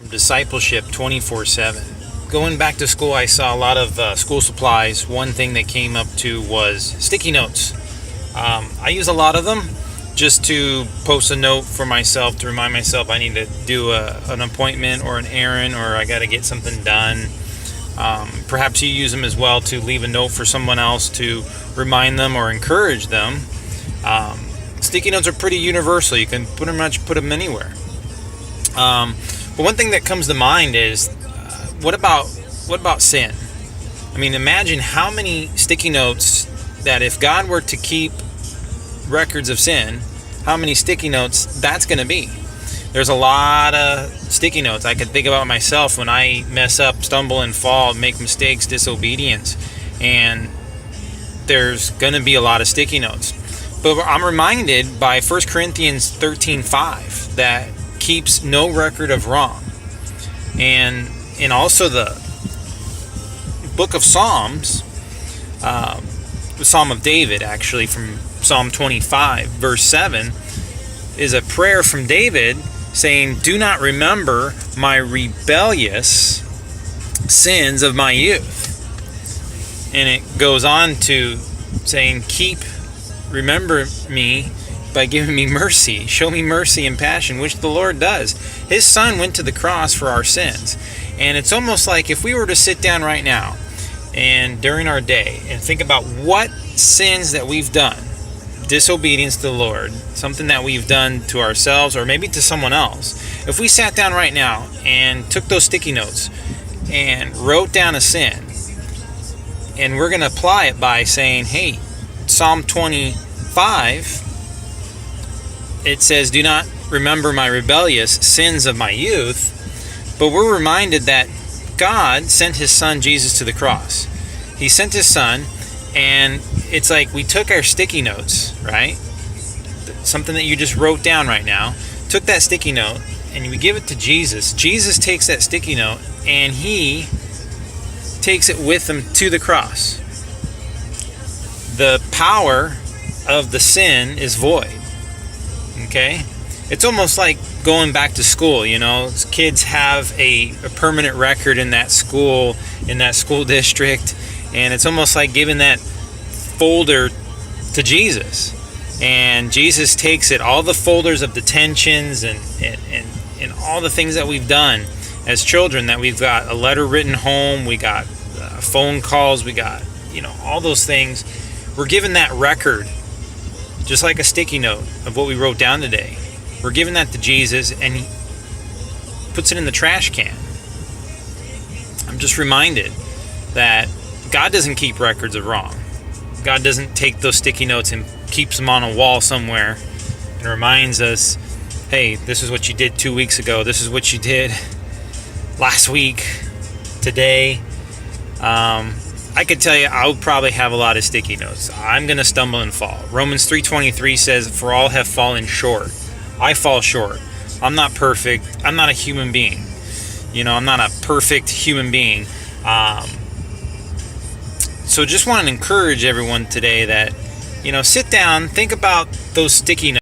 Discipleship 24/7. Going back to school, I saw a lot of school supplies. One thing that came up to was sticky notes. I use a lot of them just to post a note for myself to remind myself I need to do an appointment or an errand, or I got to get something done. Perhaps you use them as well to leave a note for someone else to remind them or encourage them. Sticky notes are pretty universal. You can pretty much put them anywhere. But one thing that comes to mind is, what about sin? I mean, imagine how many sticky notes that if God were to keep records of sin, how many sticky notes that's going to be. There's a lot of sticky notes. I can think about myself when I mess up, stumble and fall, make mistakes, disobedience, and there's going to be a lot of sticky notes. But I'm reminded by 1 Corinthians 13:5 that keeps no record of wrong. And also the book of Psalms, the Psalm of David, actually, from Psalm 25, verse 7, is a prayer from David saying, "Do not remember my rebellious sins of my youth." And it goes on to saying, remember me by giving me mercy. Show me mercy and passion, which the Lord does. His Son went to the cross for our sins. And it's almost like if we were to sit down right now and during our day and think about what sins that we've done, disobedience to the Lord, something that we've done to ourselves or maybe to someone else. If we sat down right now and took those sticky notes and wrote down a sin, and we're going to apply it by saying, hey, Psalm 25, it says, "Do not remember my rebellious sins of my youth." But we're reminded that God sent His Son Jesus to the cross. He sent His Son, and it's like we took our sticky notes, right? Something that you just wrote down right now, took that sticky note, and we give it to Jesus. Jesus takes that sticky note, and He takes it with Him to the cross. The power of the sin is void. Okay? It's almost like going back to school, kids have a permanent record in that school district, and it's almost like giving that folder to Jesus. And Jesus takes it, all the folders of detentions and all the things that we've done as children, that we've got a letter written home, we got phone calls, we got, all those things. We're given that record, just like a sticky note of what we wrote down today. We're giving that to Jesus, and He puts it in the trash can. I'm just reminded that God doesn't keep records of wrong. God doesn't take those sticky notes and keeps them on a wall somewhere and reminds us, hey, this is what you did 2 weeks ago. This is what you did last week, today. I could tell you I would probably have a lot of sticky notes. I'm going to stumble and fall. Romans 3:23 says, "For all have fallen short." I fall short. I'm not perfect. I'm not a human being. I'm not a perfect human being. So just want to encourage everyone today that, sit down, think about those sticky notes.